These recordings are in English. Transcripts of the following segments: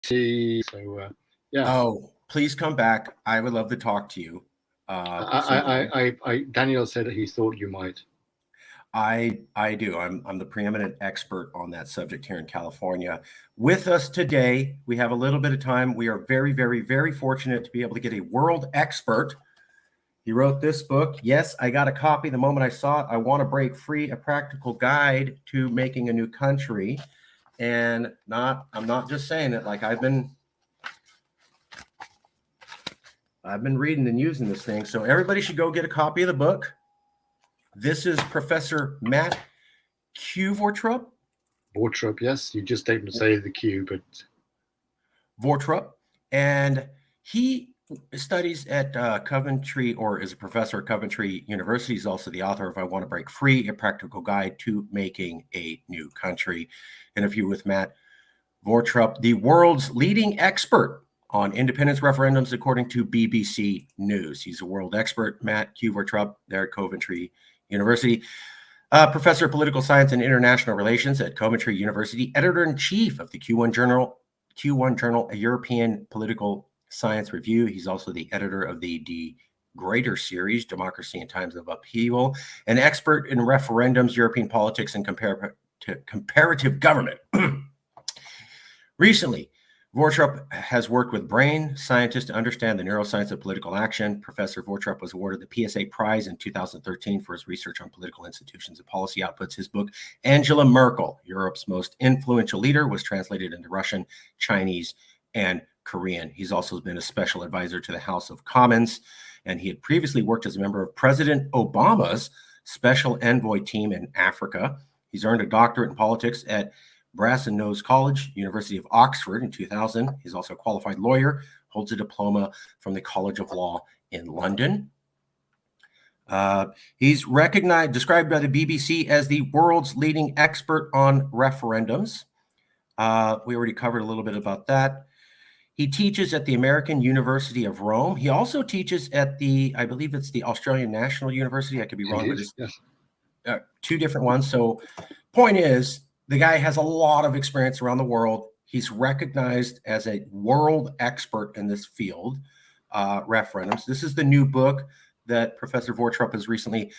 See, so yeah. Oh, please come back. I would love to talk to you. Sometime. Daniel said that he thought you might. I do. I'm the preeminent expert on that subject here in California. With us today, we have a little bit of time. We are very, very, very fortunate to be able to get a world expert. He wrote this book. Yes, I got a copy the moment I saw it. I Want to Break Free: A Practical Guide to Making a New Country. And I'm not just saying it. Like I've been reading and using this thing. So everybody should go get a copy of the book. This is Professor Matt Qvortrup. Qvortrup, yes. You just didn't say the Q, but Qvortrup. And he studies at Coventry, or is a professor at Coventry University. He's also the author of I Want to Break Free: A Practical Guide to Making a New Country. Interview with Matt Qvortrup, the world's leading expert on independence referendums, according to BBC News. He's a world expert, Matt Qvortrup, there at Coventry University. Professor of Political Science and International Relations at Coventry University, editor-in-chief of the Q1 Journal, a European Political Science Review. He's also the editor of the Greater series, Democracy in Times of Upheaval, an expert in referendums, European politics, and comparative government. Recently, Qvortrup has worked with brain scientists to understand the neuroscience of political action. Professor Qvortrup was awarded the PSA Prize in 2013 for his research on political institutions and policy outputs. His book, Angela Merkel, Europe's Most Influential Leader, was translated into Russian, Chinese, and Korean. He's also been a special advisor to the House of Commons, and he had previously worked as a member of President Obama's Special Envoy team in Africa. He's earned a doctorate in politics at Brasenose College, University of Oxford in 2000. He's also a qualified lawyer, holds a diploma from the College of Law in London. He's described by the BBC as the world's leading expert on referendums. We already covered a little bit about that. He teaches at the American University of Rome. He also teaches at I believe it's the Australian National University. I could be wrong, but it's two different ones. So point is, the guy has a lot of experience around the world. He's recognized as a world expert in this field, referendums. This is the new book that Professor Qvortrup has recently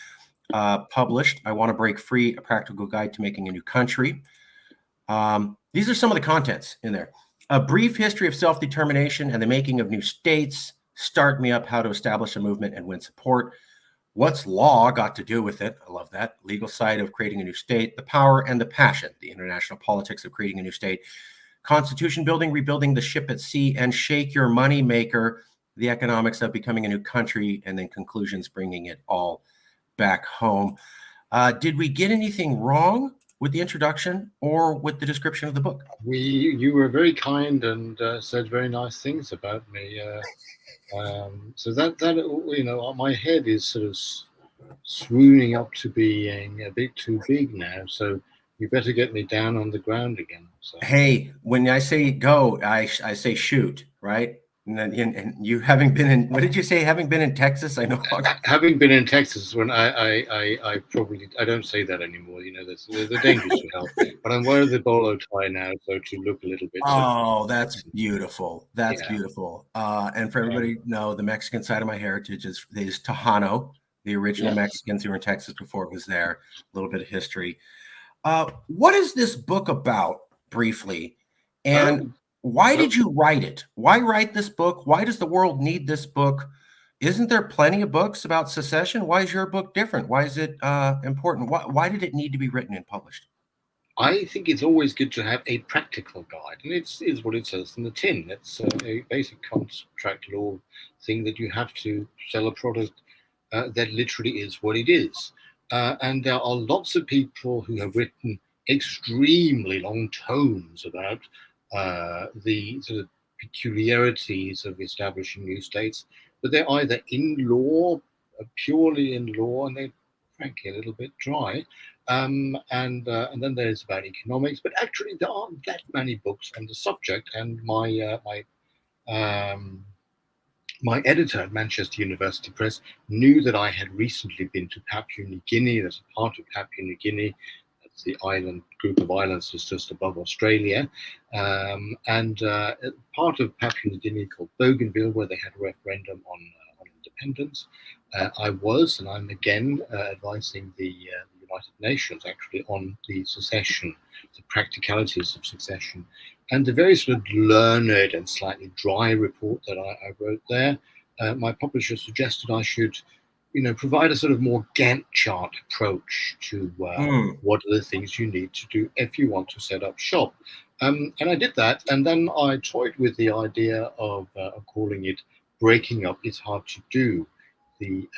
published, I Want to Break Free: A Practical Guide to Making a New Country. These are some of the contents in there. A brief history of self-determination and the making of new states. Start me up: how to establish a movement and win support. What's law got to do with it? I love that. Legal side of creating a new state, the power and the passion, the international politics of creating a new state, constitution building, rebuilding the ship at sea, and shake your money maker, the economics of becoming a new country, and then conclusions, bringing it all back home. Did we get anything wrong with the introduction or with the description of the book? You were very kind and said very nice things about me. So that my head is sort of swooning up to being a bit too big now. So you better get me down on the ground again. So. Hey, when I say go, I say shoot, right? And you having been in, what did you say? Having been in Texas, I know. Having been in Texas, when I don't say that anymore. You know, there's the dangers to health. But I'm wearing the bolo tie now, so to look a little bit. Oh, that's beautiful. That's beautiful. And for everybody to know, the Mexican side of my heritage is Tejano, the original Mexicans who were in Texas before it was there. A little bit of history. What is this book about, briefly? And why did you write it? Why write this book? Why does the world need this book? Isn't there plenty of books about secession? Why is your book different? Why is it important? Why did it need to be written and published? I think it's always good to have a practical guide, and it's what it says in the tin. It's a basic contract law thing that you have to sell a product that literally is what it is. And there are lots of people who have written extremely long tomes about the sort of peculiarities of establishing new states, but they're either in law, purely in law, and they're frankly a little bit dry. And then there's about economics, but actually there aren't that many books on the subject. And my editor at Manchester University Press knew that I had recently been to Papua New Guinea. There's a part of Papua New Guinea the island group of islands just above Australia, and part of Papua New Guinea called Bougainville, where they had a referendum on independence. I was, and I'm again advising the United Nations actually on the succession, the practicalities of succession, and the very sort of learned and slightly dry report that I wrote there. My publisher suggested I should, provide a sort of more Gantt chart approach to what are the things you need to do if you want to set up shop. And I did that, and then I toyed with the idea of calling it "Breaking Up is Hard to Do." The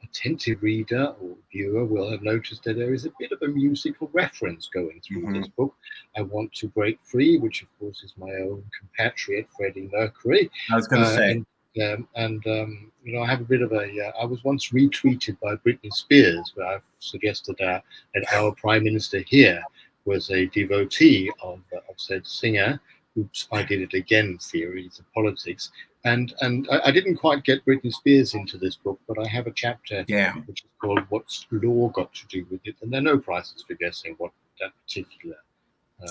attentive reader or viewer will have noticed that there is a bit of a musical reference going through this book. I Want to Break Free, which of course is my own compatriot, Freddie Mercury. I was going to say. I have a bit of I was once retweeted by Britney Spears, where I've suggested that our Prime Minister here was a devotee of said singer. Oops, I did it again, theories of politics. And I didn't quite get Britney Spears into this book, but I have a chapter which is called "What's Law Got to Do with It?" And there are no prizes for guessing what that particular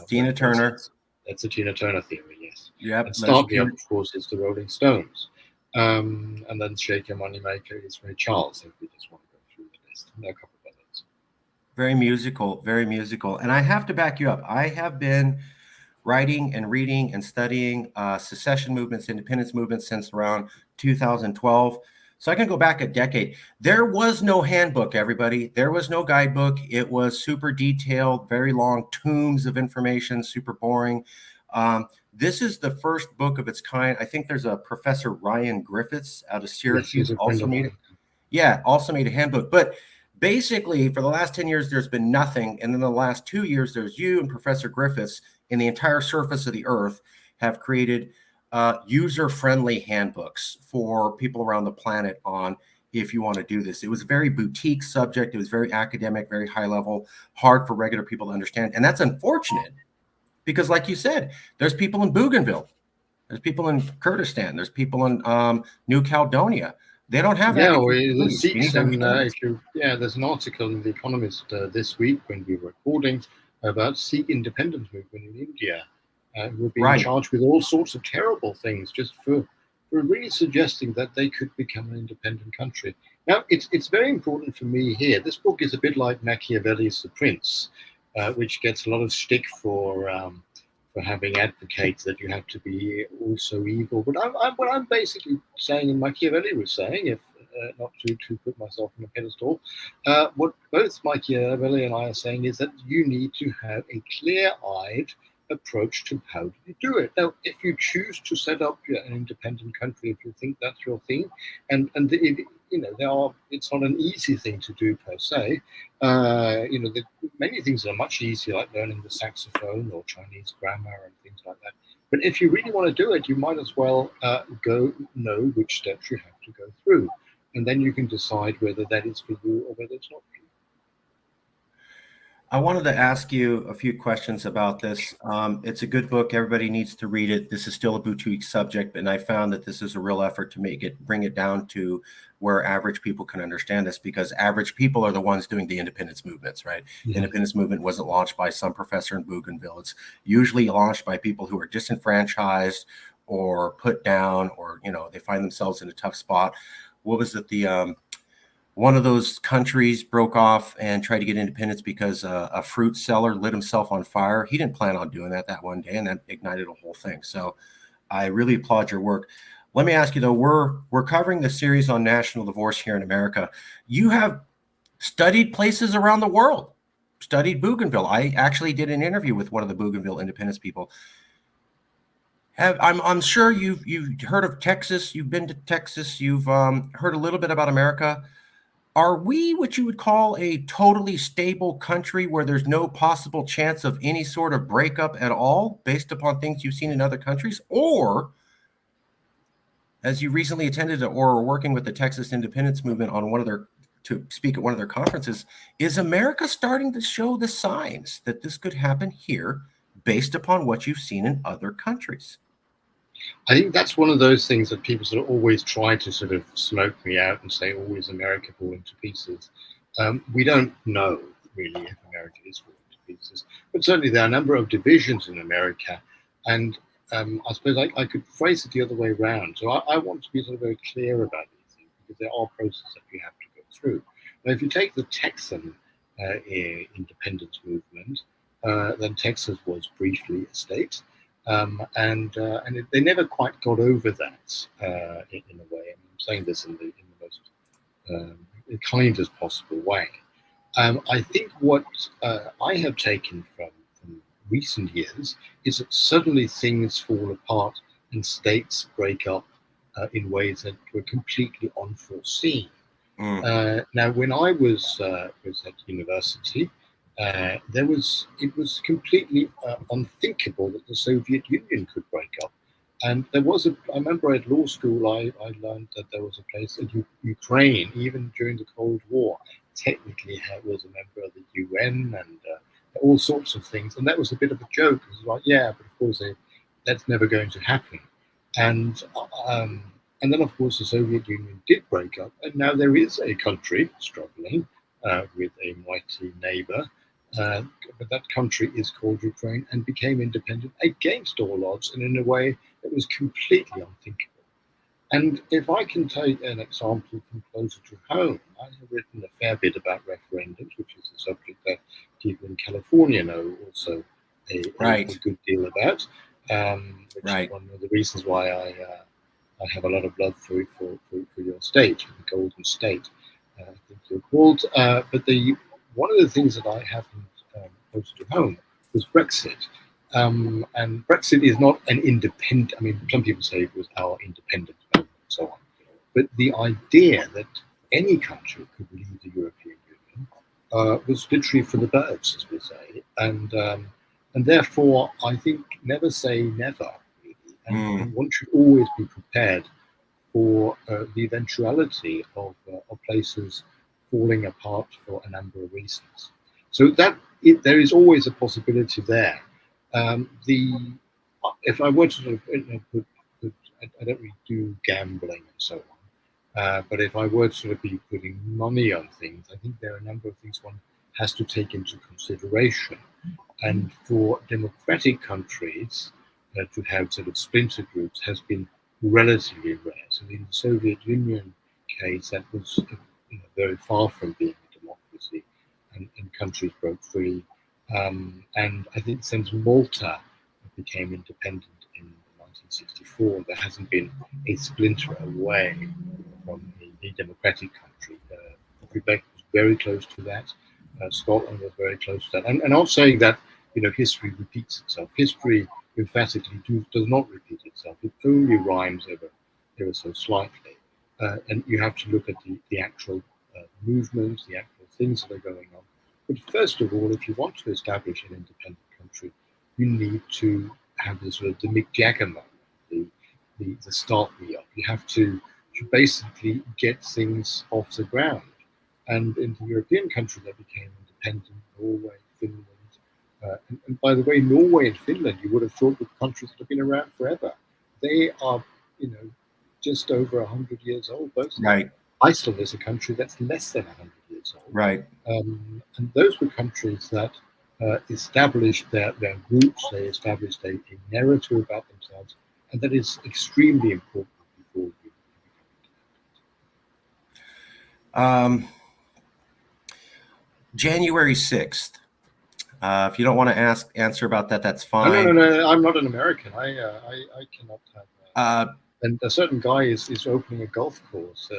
Tina Turner. That's a Tina Turner theory, yes. Yep. And Start Me Up, of course, is the Rolling Stones. And then Shake Your Moneymaker is Ray Charles, if we just want to go through the list. And there are a couple of others. Very musical, very musical. And I have to back you up. I have been writing and reading and studying secession movements, independence movements since around 2012. So I can go back a decade. There was no handbook, everybody. There was no guidebook. It was super detailed, very long tomes of information, super boring. This is the first book of its kind. I think there's a Professor Ryan Griffiths out of Syracuse also made a handbook. But basically, for the last 10 years, there's been nothing. And then the last 2 years, there's you and Professor Griffiths in the entire surface of the earth have created user-friendly handbooks for people around the planet on if you want to do this. It was a very boutique subject. It was very academic, very high level, hard for regular people to understand. And that's unfortunate because, like you said, there's people in Bougainville. There's people in Kurdistan. There's people in New Caledonia. They don't have the Sikhs, and there's an article in The Economist this week when we were recording about Sikh independence movement in India, who have been charged with all sorts of terrible things just for really suggesting that they could become an independent country. Now, it's very important for me here. This book is a bit like Machiavelli's The Prince, which gets a lot of stick for having advocates that you have to be also evil. But what I'm basically saying, and Machiavelli was saying, if not to put myself on a pedestal, what both Machiavelli and I are saying is that you need to have a clear-eyed approach to how do you do it. Now, if you choose to set up an independent country, if you think that's your thing, it's not an easy thing to do per se. Many things are much easier, like learning the saxophone or Chinese grammar and things like that. But if you really want to do it, you might as well know which steps you have to go through, and then you can decide whether that is for you or whether it's not for you. I wanted to ask you a few questions about this. It's a good book. Everybody needs to read it. This is still a boutique subject, and I found that this is a real effort to bring it down to where average people can understand this, because average people are the ones doing the independence movements, right? The independence movement wasn't launched by some professor in Bougainville. It's usually launched by people who are disenfranchised or put down, or, they find themselves in a tough spot. What was it? One of those countries broke off and tried to get independence because a fruit seller lit himself on fire. He didn't plan on doing that one day, and that ignited a whole thing. So I really applaud your work. Let me ask you, though, we're covering the series on national divorce here in America. You have studied places around the world, studied Bougainville. I actually did an interview with one of the Bougainville independence people. I'm sure you've heard of Texas. You've been to Texas. You've heard a little bit about America. Are we what you would call a totally stable country where there's no possible chance of any sort of breakup at all based upon things you've seen in other countries? Or, as you recently attended or were working with the Texas independence movement on to speak at one of their conferences, is America starting to show the signs that this could happen here based upon what you've seen in other countries? I think that's one of those things that people sort of always try to sort of smoke me out and say, always America falling to pieces. We don't know really if America is falling to pieces. But certainly there are a number of divisions in America, and I suppose I could phrase it the other way around. So I want to be sort of very clear about these things because there are processes that you have to go through. Now, if you take the Texan independence movement, then Texas was briefly a state, they never quite got over that in a way. I'm saying this in the most kindest possible way. I think what I have taken from recent years is that suddenly things fall apart and states break up in ways that were completely unforeseen. Now, when I was at university, it was completely unthinkable that the Soviet Union could break up. And I remember at law school, I learned that there was a place in Ukraine, even during the Cold War, technically was a member of the UN and all sorts of things. And that was a bit of a joke. It was like, yeah, but of course that's never going to happen. And then, of course, the Soviet Union did break up, and now there is a country struggling with a mighty neighbor. But that country is called Ukraine and became independent against all odds and in a way that was completely unthinkable. And if I can take an example from closer to home, I have written a fair bit about referendums, which is a subject that people in California know also a good deal about, which is one of the reasons why I have a lot of love for your state, the Golden State, I think you're called. But one of the things that I haven't close to home was Brexit. And Brexit is not an independent, I mean, some people say it was our independent moment and so on. But the idea that any country could leave the European Union was literally for the birds, as we say. And therefore, I think never say never, really. And one should always be prepared for the eventuality of places falling apart for a number of reasons. So there is always a possibility there. If I were to sort of, I don't really do gambling and so on, but if I were to sort of be putting money on things, I think there are a number of things one has to take into consideration. And for democratic countries to have sort of splinter groups has been relatively rare. So in the Soviet Union case, that was very far from being a democracy, and countries broke free. And I think since Malta became independent in 1964, there hasn't been a splinter away from a democratic country. Quebec was very close to that. Scotland was very close to that. And I'm not saying that history repeats itself. History emphatically does not repeat itself. It only rhymes ever so slightly. And you have to look at the actual movements, the actual things that are going on. But first of all, if you want to establish an independent country, you need to have the sort of the Mick Jagger moment, the start me up. You have to basically get things off the ground. And in the European countries that became independent, Norway, Finland, and by the way, Norway and Finland, you would have thought were countries that have been around forever. They are, just over 100 years old, both. Right. Iceland is a country that's less than 100 years old. Right. And those were countries that established their groups, they established a narrative about themselves, and that is extremely important before you become independent. January 6th. If you don't want to answer about that, that's fine. No. I'm not an American. I cannot have. And a certain guy is opening a golf course.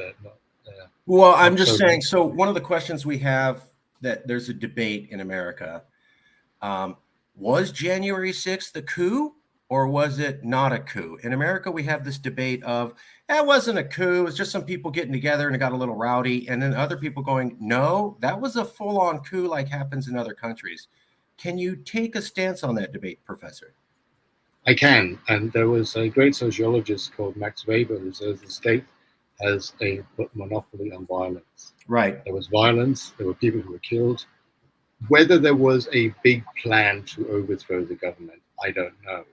Well, I'm just saying. So one of the questions we have that there's a debate in America. Was January 6th a coup or was it not a coup? In America, we have this debate of it wasn't a coup. It was just some people getting together and it got a little rowdy. And then other people going, no, that was a full-on coup like happens in other countries. Can you take a stance on that debate, Professor? I can. And there was a great sociologist called Max Weber who says the state has a monopoly on violence. Right. There was violence. There were people who were killed. Whether there was a big plan to overthrow the government, I don't know.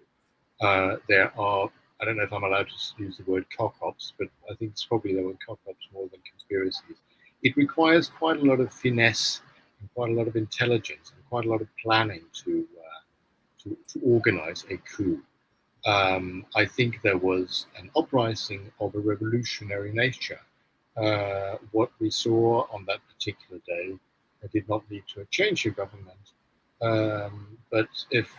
There are, I don't know if I'm allowed to use the word cock-ups, but I think it's probably there were cock-ups more than conspiracies. It requires quite a lot of finesse and quite a lot of intelligence and quite a lot of planning to organize a coup. I think there was an uprising of a revolutionary nature. What we saw on that particular day did not lead to a change of government. But if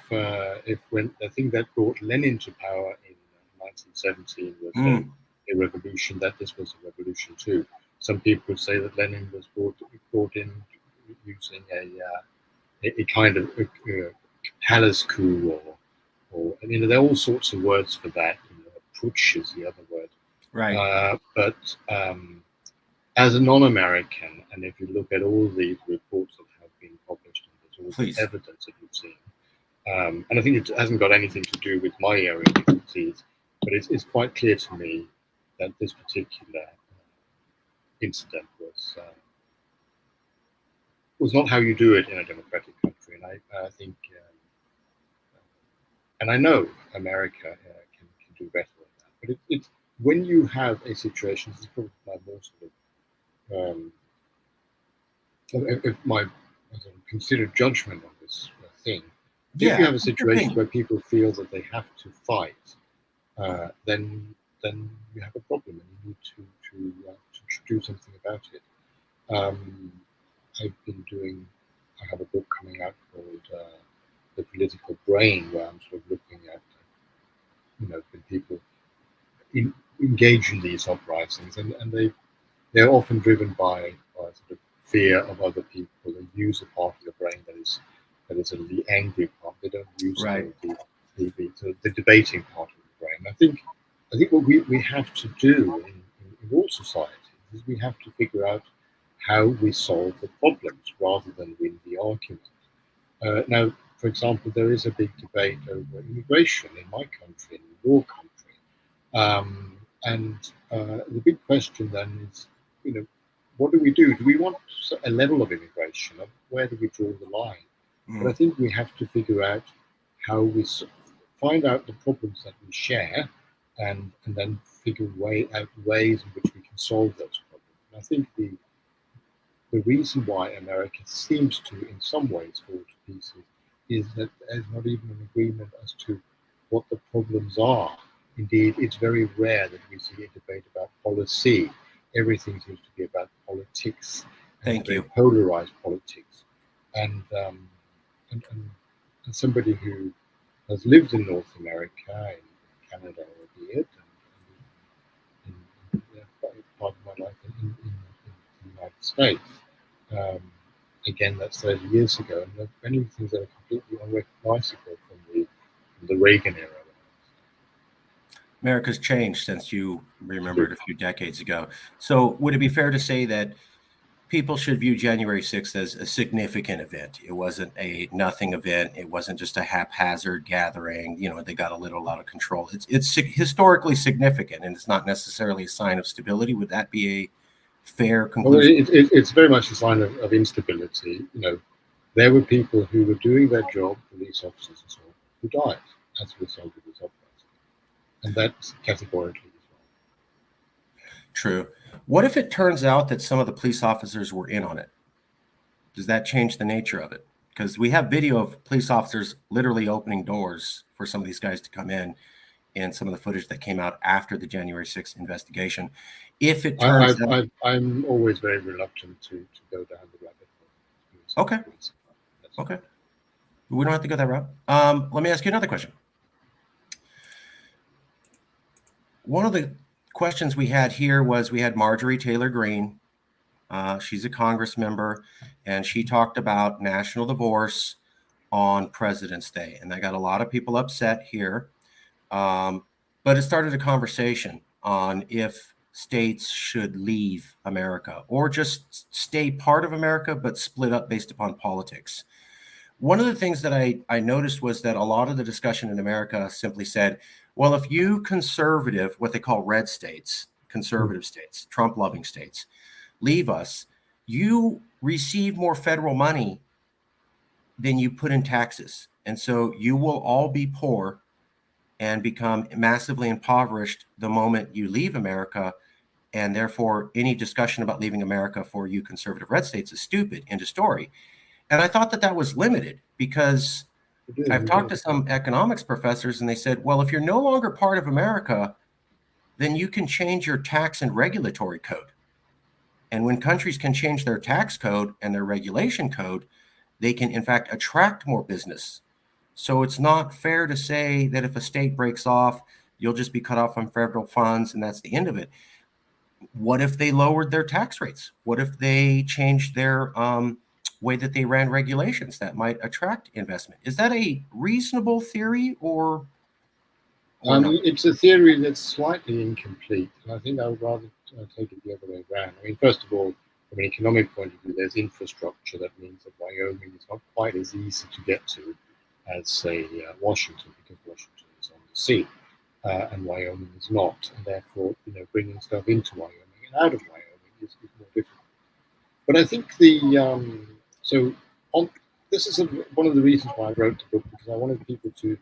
when the thing that brought Lenin to power in 1917 was a revolution, that this was a revolution too. Some people would say that Lenin was brought in using a kind of a palace coup, or I mean, there are all sorts of words for that. Putsch is the other word. Right. But as a non-American, and if you look at all these reports that have been published, and there's all the evidence that you've seen, and I think it hasn't got anything to do with my area of expertise, but it's quite clear to me that this particular incident was not how you do it in a democratic country, and I think, and I know America can do better than that. But it's when you have a situation, this is probably my more sort of my considered judgment on this thing. If you have a situation where people feel that they have to fight, then you have a problem, and you need to do something about it. I have a book coming out called The Political Brain, where I'm sort of looking at, when people engage in these uprisings, and they're often driven by sort of fear of other people. They use a part of the brain that is sort of the angry part. They don't use the debating part of the brain. I think what we have to do in all societies is we have to figure out how we solve the problems rather than win the argument. Now, for example, there is a big debate over immigration in my country, in your country, and the big question then is, what do we do? Do we want a level of immigration? Where do we draw the line? But I think we have to figure out how we find out the problems that we share, and then figure out ways in which we can solve those problems. And I think the reason why America seems to, in some ways, fall to pieces is that there's not even an agreement as to what the problems are. Indeed, it's very rare that we see a debate about policy. Everything seems to be about politics, and very polarized politics. And somebody who has lived in North America, in Canada, albeit, and part of my life in the United States. Again, that's 30 years ago, and there are many things that are completely unrecognizable from the Reagan era. America's changed since you remembered a few decades ago. So would it be fair to say that people should view January 6th as a significant event? It wasn't a nothing event. It wasn't just a haphazard gathering. They got a little out of control. It's historically significant, and it's not necessarily a sign of stability. Would that be a fair conclusion? Well, it's very much a sign of instability. There were people who were doing their job, police officers and so on, who died as a result of this uprising. And that's categorically as well. True. What if it turns out that some of the police officers were in on it? Does that change the nature of it? Because we have video of police officers literally opening doors for some of these guys to come in, and some of the footage that came out after the January 6th investigation. If it turns out... I'm always very reluctant to go down the rabbit hole. Okay. We don't have to go that route. Let me ask you another question. One of the questions we had here was, we had Marjorie Taylor Greene. She's a Congress member, and she talked about national divorce on President's Day. And that got a lot of people upset here. But it started a conversation on if states should leave America or just stay part of America, but split up based upon politics. One of the things that I noticed was that a lot of the discussion in America simply said, well, if you conservative, what they call red states, conservative states, Trump-loving states, leave us, you receive more federal money than you put in taxes. And so you will all be poor and become massively impoverished the moment you leave America. And therefore, any discussion about leaving America for you conservative red states is stupid. End of story. And I thought that that was limited because I've talked to Indeed. some economics professors and they said, well, if you're no longer part of America, then you can change your tax and regulatory code. And when countries can change their tax code and their regulation code, they can, in fact, attract more business. So it's not fair to say that if a state breaks off, you'll just be cut off from federal funds and that's the end of it. What if they lowered their tax rates? What if they changed their way that they ran regulations that might attract investment? Is that a reasonable theory or no? It's a theory that's slightly incomplete, and I think I would rather take it the other way around. I mean, first of all, from an economic point of view, there's infrastructure. That means that Wyoming is not quite as easy to get to as, say, Washington, because Washington is on the sea, and Wyoming is not, and therefore, bringing stuff into Wyoming and out of Wyoming is more difficult. But I think so on, this is one of the reasons why I wrote the book, because I wanted people to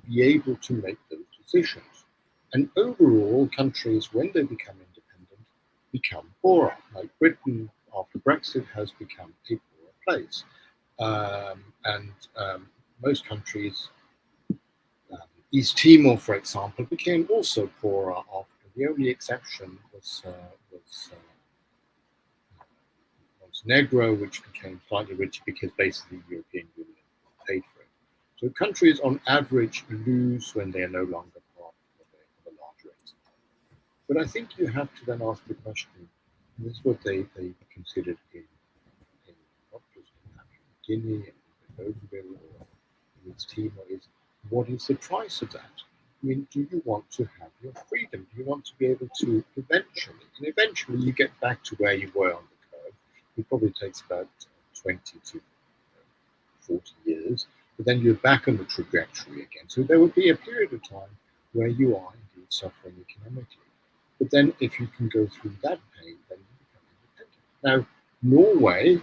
be able to make those decisions. And overall, countries, when they become independent, become poorer. Like Britain, after Brexit, has become a poorer place. And most countries, East Timor, for example, became also poorer after. The only exception was Montenegro, which became slightly richer because basically the European Union paid for it. So countries on average lose when they are no longer part of a large race. But I think you have to then ask the question, and this is what they considered in not just in Guinea and Bougainville or in East Timor, is what is the price of that? I mean, do you want to have your freedom? Do you want to be able to eventually you get back to where you were on the curve? It probably takes about 20 to 40 years, but then you're back on the trajectory again. So there will be a period of time where you are indeed suffering economically. But then if you can go through that pain, then you become independent. Now, Norway,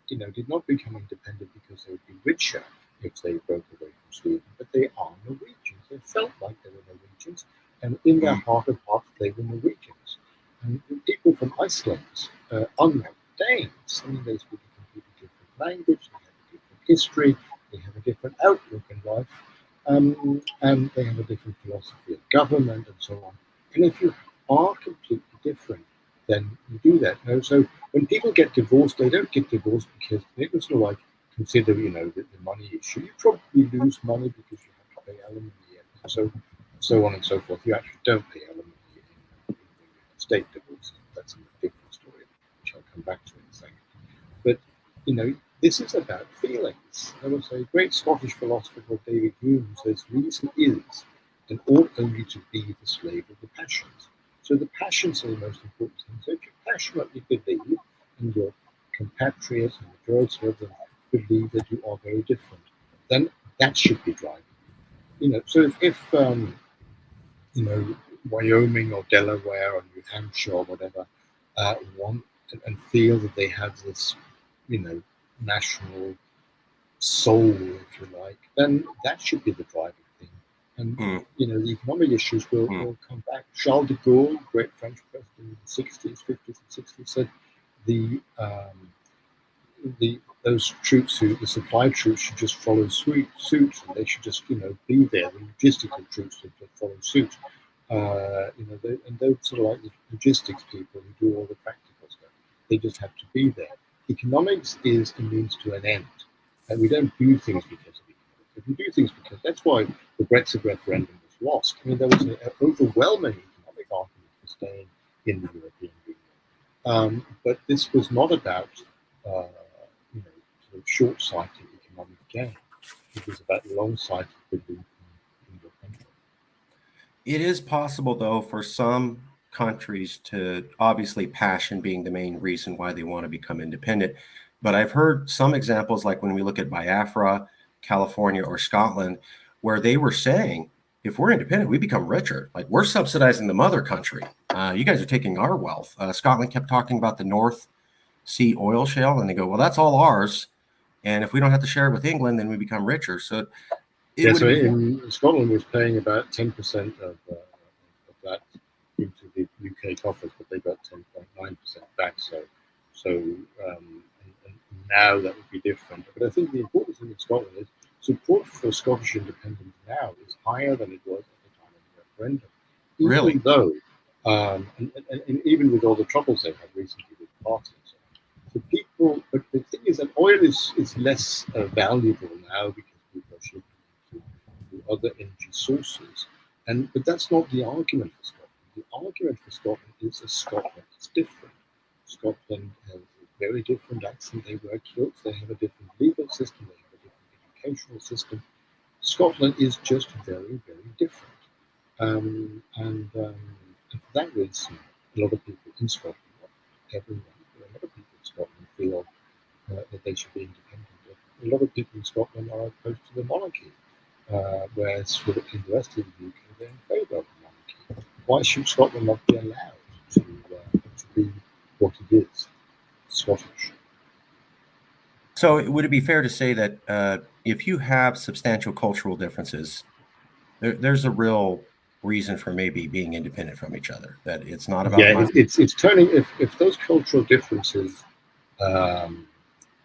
did not become independent because they would be richer if they broke away from Sweden, but they are Norwegians. They felt like they were Norwegians, and in their heart of hearts, they were Norwegians. And people from Iceland, unlike Danes, I mean, they speak a completely different language, they have a different history, they have a different outlook in life, and they have a different philosophy of government and so on. And if you are completely different, then you do that. So when people get divorced, they don't get divorced because they sort of like consider, the money issue. You probably lose money because you have to pay alimony and so on and so forth. You actually don't pay alimony in state divorce. That's a different story, which I'll come back to in a second. But this is about feelings. There was a great Scottish philosopher called David Hume who says reason is and ought only to be the slave of the passions. So the passions are the most important thing. So if you passionately believe, and your compatriots and majority of them believe that you are very different, then that should be driving you. So if Wyoming or Delaware or New Hampshire or whatever want and feel that they have this, national soul, if you like, then that should be the driving thing. And the economic issues will come back. Charles de Gaulle, great French president in the 60s, 50s, and 60s, said those troops, the supply troops, should just follow suit, and they should just be there. The logistical troops should just follow suit. And those sort of like the logistics people who do all the practical stuff, they just have to be there. Economics is a means to an end, and we don't do things because of economics. If we do things because that's why the Brexit referendum was lost. I mean, there was an overwhelming economic argument for staying in the European Union, but this was not about sort of short-sighted economic gain. It was about long-sighted belief in your country. It is possible, though, for some countries to obviously passion being the main reason why they want to become independent. But I've heard some examples, like when we look at Biafra, California, or Scotland, where they were saying, if we're independent, we become richer. Like we're subsidizing the mother country. You guys are taking our wealth. Scotland kept talking about the North Sea oil shale, and they go, well, that's all ours. And if we don't have to share it with England, then we become richer. So so in Scotland was paying about 10% of that into the UK coffers, but they got 10.9% back. So and now that would be different. But I think the important thing in Scotland is support for Scottish independence now is higher than it was at the time of the referendum, Really? even though, and even with all the troubles they've had recently with the party and so on. So people, but the thing is that oil is less valuable now because people are shifting to other energy sources. But that's not the argument for Scotland. The argument for Scotland is that Scotland is different. Scotland has a very different accent. They wear kilts. They have a different legal system. They have a different educational system. Scotland is just very, very different. And for that reason, a lot of people in Scotland, not everyone, but a lot of people in Scotland feel that they should be independent. A lot of people in Scotland are opposed to the monarchy, whereas for the rest of the UK, they're in favour of the monarchy. Why should Scotland not be allowed to be what it is, Scottish? So would it be fair to say that if you have substantial cultural differences, there's a real reason for maybe being independent from each other, that it's not about Yeah, it's turning, if those cultural differences are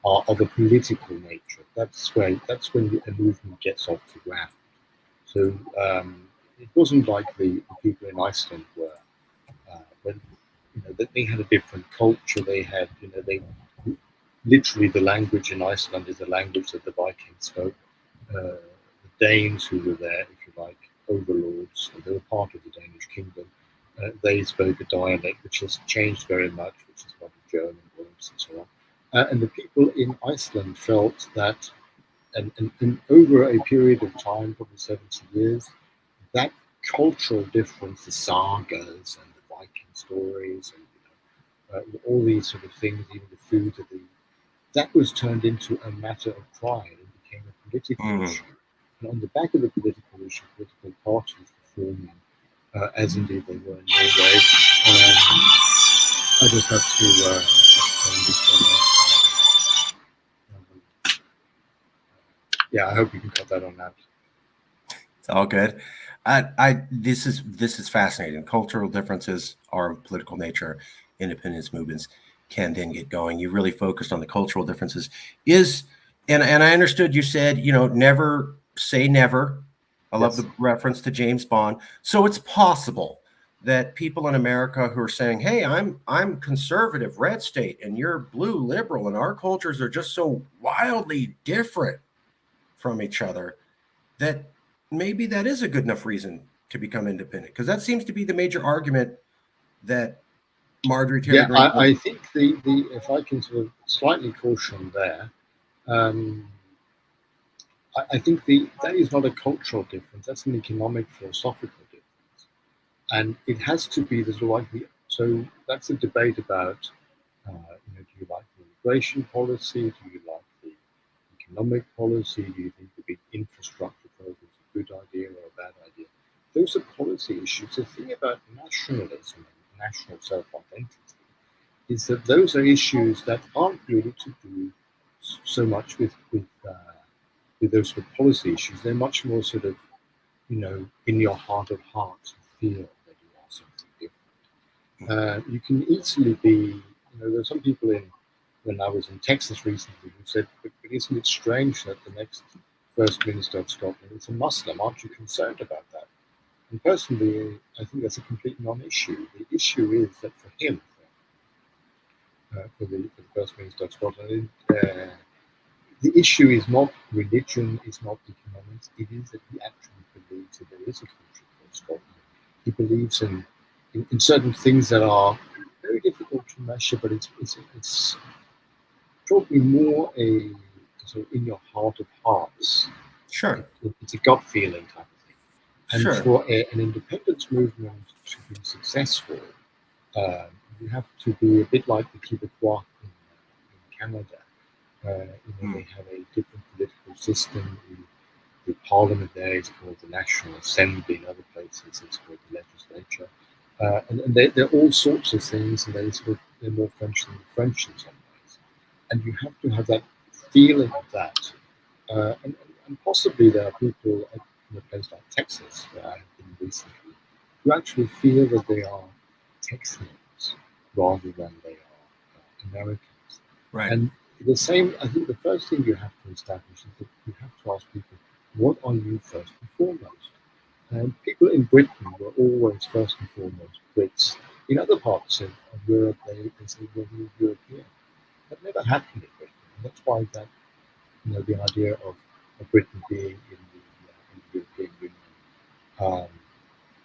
of a political nature, that's when a movement gets off the ground. So it wasn't like the people in Iceland were, when they had a different culture. They had, they literally, the language in Iceland is the language that the Vikings spoke. The Danes who were there, if you like, overlords, they were part of the Danish kingdom. They spoke a dialect which has changed very much, which is what the German words and so on. And the people in Iceland felt that, and over a period of time, probably 70 years, that cultural difference, the sagas and the Viking stories, and all these sort of things, even the food of that was turned into a matter of pride and became a political issue. And on the back of the political issue, political parties were forming, as indeed they were in Norway. I just have to turn this one off. Yeah, I hope you can cut that on that. It's all good. This is fascinating. Cultural differences are of political nature. Independence movements can then get going. You really focused on the cultural differences. And I understood you said, never say never. I love the reference to James Bond. So it's possible that people in America who are saying, "Hey, I'm conservative, red state, and you're blue liberal, and our cultures are just so wildly different from each other," that maybe that is a good enough reason to become independent, because that seems to be the major argument that Marjorie Taylor Greene. I think the if I can sort of slightly caution there, I think that is not a cultural difference. That's an economic, philosophical difference, and it has to be the sort of so that's a debate about, do you like the immigration policy? Do you like the economic policy? Do you think the big infrastructure program is a good idea or a bad idea? Those are policy issues. The thing about nationalism and national self-identity is that those are issues that aren't really to do so much with those sort of policy issues. They're much more sort of, in your heart of hearts, you feel that you are something different. You can easily be, there's some people when I was in Texas recently who said, but isn't it strange that the next First Minister of Scotland is a Muslim? Aren't you concerned about that? And personally, I think that's a complete non-issue. The issue is that for him, for the First Minister of Scotland, the issue is not religion, it's not economics, it is that he actually believes that there is a country called Scotland. He believes in certain things that are very difficult to measure, but it's probably more a sort of in your heart of hearts. Sure. It's a gut feeling type of thing. And Sure. for an independence movement to be successful, you have to be a bit like the Quebecois in Canada. They have a different political system. The parliament there is called the National Assembly. In other places, it's called the legislature. And they're all sorts of things, and they're more French than the French in some ways. And you have to have that feeling of that. And possibly there are people in a place like Texas, where I have been recently, who actually feel that they are Texans rather than they are Americans. Right. And the same, I think the first thing you have to establish is that you have to ask people, what are you first and foremost? And people in Britain were always first and foremost Brits. In other parts of Europe, they say, well, you're European. That never happened in Britain. And that's why that, the idea of Britain being in the European Union, um,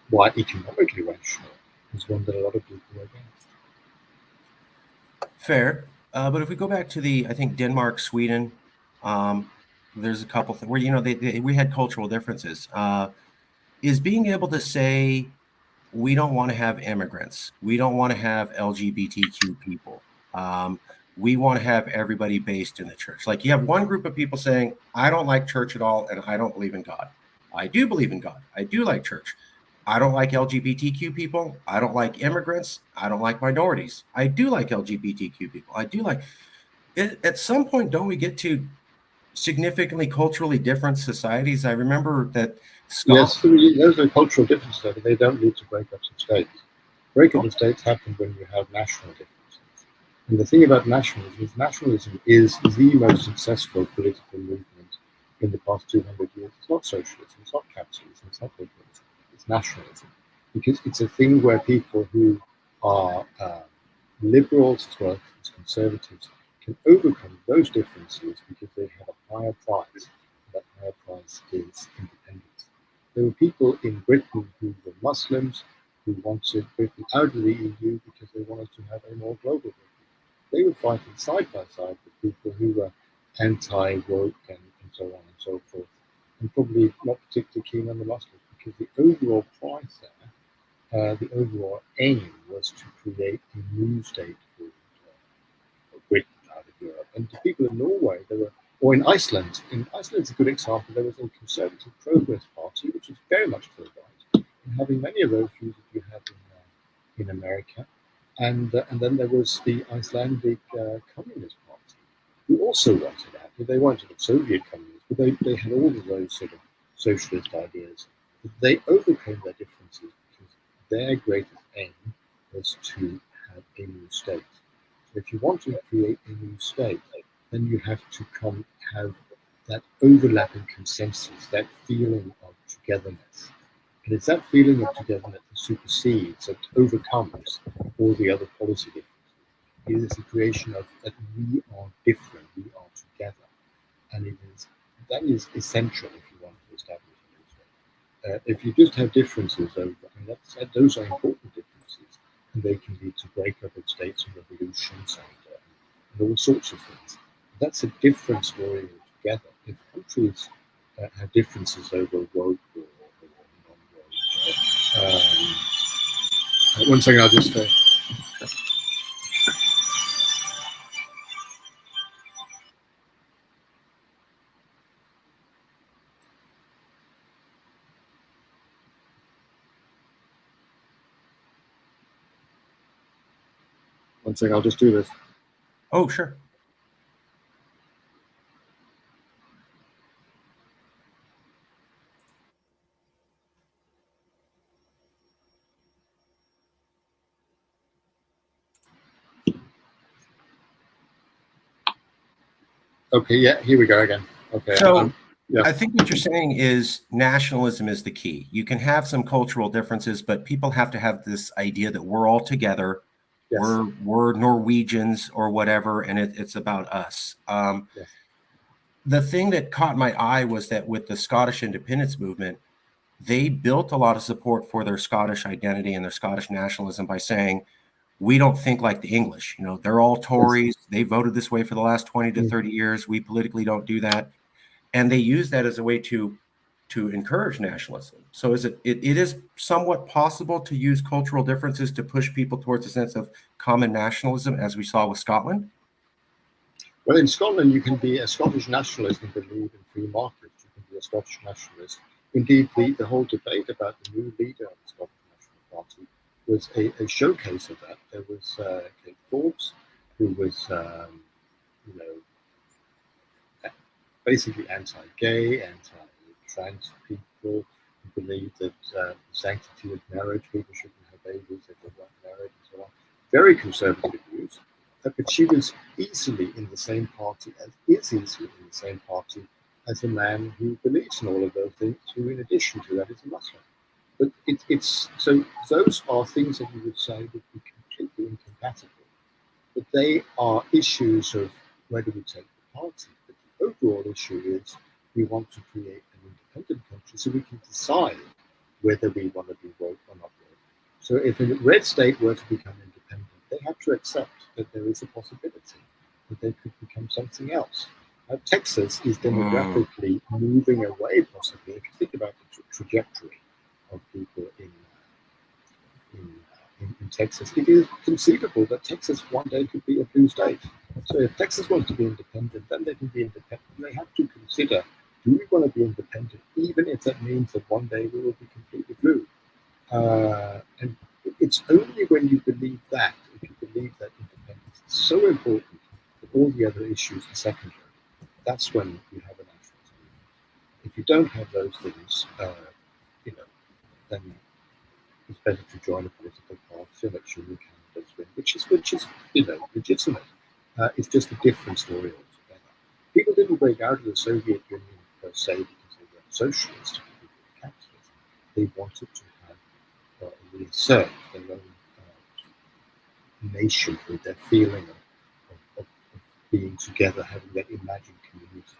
while economically rational, is one that a lot of people are against. Fair. But if we go back to I think Denmark, Sweden, there's a couple things where, we had cultural differences. Is being able to say, we don't want to have immigrants. We don't want to have LGBTQ people. We want to have everybody based in the church. Like you have one group of people saying, I don't like church at all, and I don't believe in God. I do believe in God. I do like church. I don't like LGBTQ people. I don't like immigrants. I don't like minorities. I do like LGBTQ people. I do like it. At some point, don't we get to significantly culturally different societies? I remember that Scotland. Yes, those are cultural differences, but they don't lead to breakups of states. Breakup of states happen when you have national differences. And the thing about nationalism is the most successful political movement in the past 200 years. It's not socialism, it's not capitalism, it's not liberalism, it's nationalism. Because it's a thing where people who are liberals as well as conservatives can overcome those differences because they have a higher prize. That higher prize is independence. There were people in Britain who were Muslims who wanted Britain out of the EU because they wanted to have a more global Britain. They were fighting side by side with people who were anti-woke and so on and so forth, and probably not particularly keen on the Muslims because the overall prize there, the overall aim was to create a new state called Britain out of Europe. And the people in Norway, or in Iceland. In Iceland, it's a good example. There was a Conservative Progress Party, which was very much to the right, and having many of those views that you have in America. And then there was the Icelandic Communist Party, who also wanted out. They weren't sort of Soviet communists, but they had all of those sort of socialist ideas. But they overcame their differences because their greatest aim was to have a new state. So if you want to create a new state, then you have to have that overlapping consensus, that feeling of togetherness. And it's that feeling of togetherness that supersedes, that overcomes all the other policy differences. It is the creation of that we are different, we are together. And that is essential if you want to establish a new state. If you just have differences those are important differences, and they can lead to breakup of states and revolutions and all sorts of things. That's a different story altogether. If countries have differences over woke or non-woke, one second, I'll just say. One second, I'll just do this. Oh, sure. Okay, yeah, here we go again. Okay. So yeah. I think what you're saying is nationalism is the key. You can have some cultural differences, but people have to have this idea that we're all together. Yes. We're Norwegians or whatever, and it's about us. Yes. The thing that caught my eye was that with the Scottish independence movement, they built a lot of support for their Scottish identity and their Scottish nationalism by saying, we don't think like the English. They're all Tories. Yes. They voted this way for the last 20 to 30 years. We politically don't do that. And they use that as a way to encourage nationalism. So it is somewhat possible to use cultural differences to push people towards a sense of common nationalism, as we saw with Scotland? Well, in Scotland, you can be a Scottish nationalist and believe in free markets. You can be a Scottish nationalist. Indeed, the whole debate about the new leader of the Scottish National Party was a showcase of that. There was Kate Forbes, who was, basically anti-gay, anti-trans people, who believed that the sanctity of marriage, people shouldn't have babies if they weren't married, and so on. Very conservative views. but she was easily in the same party, as is easily in the same party as a man who believes in all of those things, who in addition to that is a Muslim. But it's so those are things that you would say would be completely incompatible. But they are issues of where do we take the party. But the overall issue is we want to create an independent country so we can decide whether we want to be woke or not woke. So if a red state were to become independent, they have to accept that there is a possibility that they could become something else. Now, Texas is demographically moving away, possibly. If you think about the trajectory of people in Texas, it is conceivable that Texas one day could be a blue state. So if Texas wants to be independent, then they can be independent. They have to consider, do we want to be independent, even if that means that one day we will be completely blue? And it's only when you believe that, if you believe that independence is so important that all the other issues are secondary, that's when you have a nationalism. If you don't have those things, then it's better to join a political party so that sure you can win, which is legitimate. It's just a different story altogether. People didn't break out of the Soviet Union per se because they were socialists, because they were capitalists. They wanted to have reassert their own nationhood, their feeling of being together, having that imagined community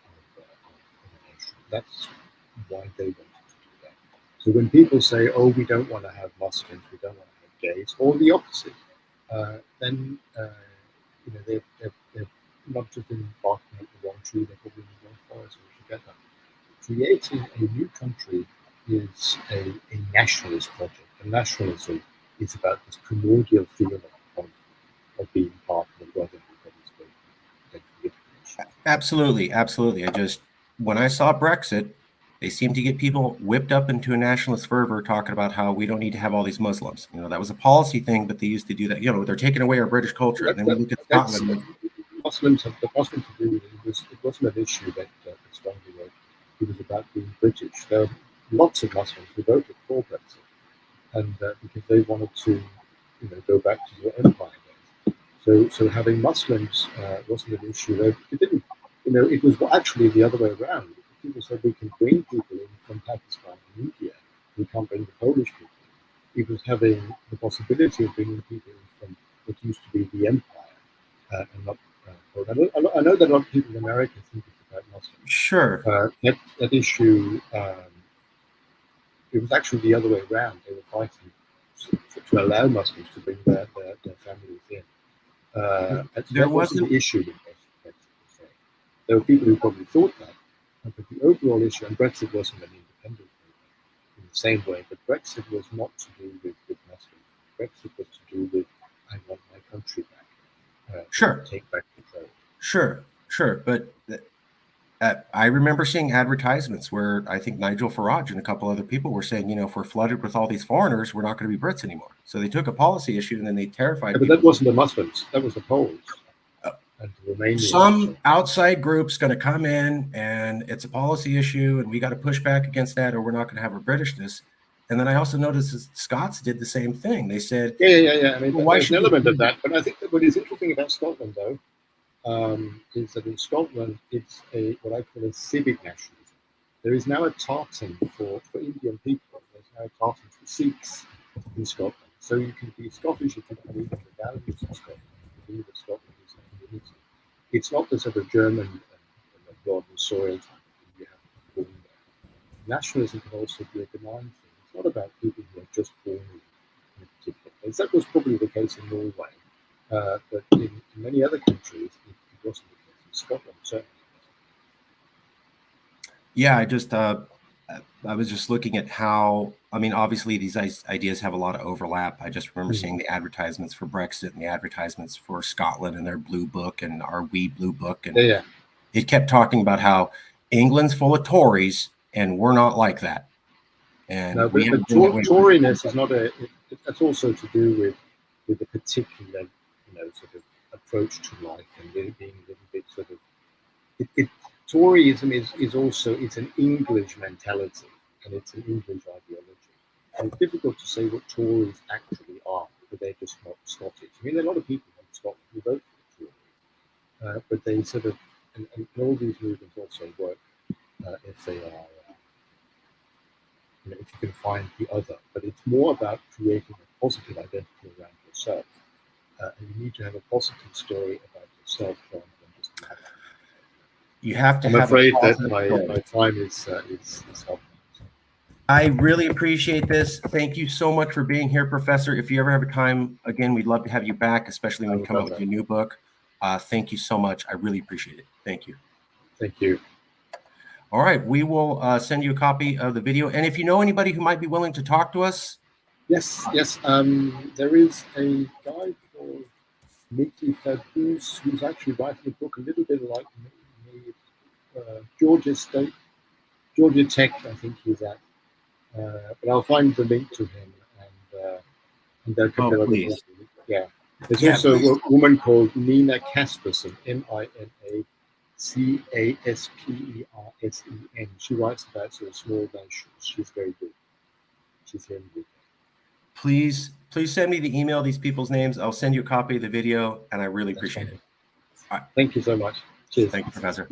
of a nation. That's why they wanted to do that. So when people say, "Oh, we don't want to have Muslims, we don't want to have gays," or the opposite, then they're not just barking at the wrong tree; they're probably in the wrong forest altogether. Creating a new country is a nationalist project. And nationalism is about this primordial feeling of being part of a brotherhood that is both. Absolutely, absolutely. When I saw Brexit, they seemed to get people whipped up into a nationalist fervor talking about how we don't need to have all these Muslims. That was a policy thing, but they used to do that. They're taking away our British culture. And then we look at Scotland. Muslims have got nothing to do with it. It wasn't an issue that strongly wrote. It was about being British. There are lots of Muslims who voted for Brexit, and because they wanted to, go back to the empire days. So having Muslims wasn't an issue. They didn't, it was actually the other way around. People said we can bring people in from Pakistan and India. We can't bring the Polish people in. It was having the possibility of bringing people in from what used to be the empire and not. I know that a lot of people in America think it's about Muslims. Sure. That issue. It was actually the other way around. They were fighting to allow Muslims to bring their families in. That wasn't the issue with Brexit. There were people who probably thought that, but the overall issue, and Brexit wasn't an independent movement in the same way, but Brexit was not to do with Muslims. Brexit was to do with, I want my country back. Sure. Take back control. Sure. But I remember seeing advertisements where I think Nigel Farage and a couple other people were saying, if we're flooded with all these foreigners, we're not going to be Brits anymore. So they took a policy issue and then they terrified people. But that wasn't the Muslims. That was the Poles. And the Romanians. Some outside group's going to come in and it's a policy issue and we got to push back against that or we're not going to have our Britishness. And then I also noticed that Scots did the same thing. They said, yeah. I mean, there's an element of that. But I think that what is interesting about Scotland, though, is that in Scotland, it's what I call a civic nationalism. There is now a tartan for Indian people. There's now a tartan for Sikhs in Scotland. So you can be Scottish if you believe in the values of Scotland. You believe that Scotland is a community. It's not the sort of German God and soil type thing you have to be born there. Nationalism can also be a benign thing. It's not about people who are just born in a particular place. That was probably the case in Norway. But in many other countries, it wasn't the case. In Scotland, certainly. Yeah, I was just looking at how, obviously these ideas have a lot of overlap. I just remember seeing the advertisements for Brexit and the advertisements for Scotland and their blue book and our wee blue book. And it kept talking about how England's full of Tories and we're not like that. And no, but Toriness is not that's also to do with a particular, sort of approach to life and being a little bit sort of. Toryism is also, it's an English mentality and it's an English ideology. And it's difficult to say what Tories actually are, but they're just not Scottish. I mean, there are a lot of people in Scotland who but they sort of, and all these movements also work if they are, if you can find the other. But it's more about creating a positive identity around yourself. And you need to have a positive story about yourself rather than just the other. You have to I'm have afraid a that story. my time is up. I really appreciate this. Thank you so much for being here, Professor. If you ever have a time, again, we'd love to have you back, especially when you come out with your new book. Thank you so much. I really appreciate it. Thank you. Thank you. All right. We will send you a copy of the video. And if you know anybody who might be willing to talk to us. Yes. There is a guy called Mickey Fabus who's actually writing a book a little bit like me. Georgia Tech, I think he's at. But I'll find the link to him and there can be other Please. people. Yeah. There's also a woman called Nina Caspersen, Minacaspersen. She writes about sort of small nations. She's very good. She's here in the UK. Please send me the email, these people's names. I'll send you a copy of the video, and I really appreciate it. All right. Thank you so much. Cheers. Thank you, Professor.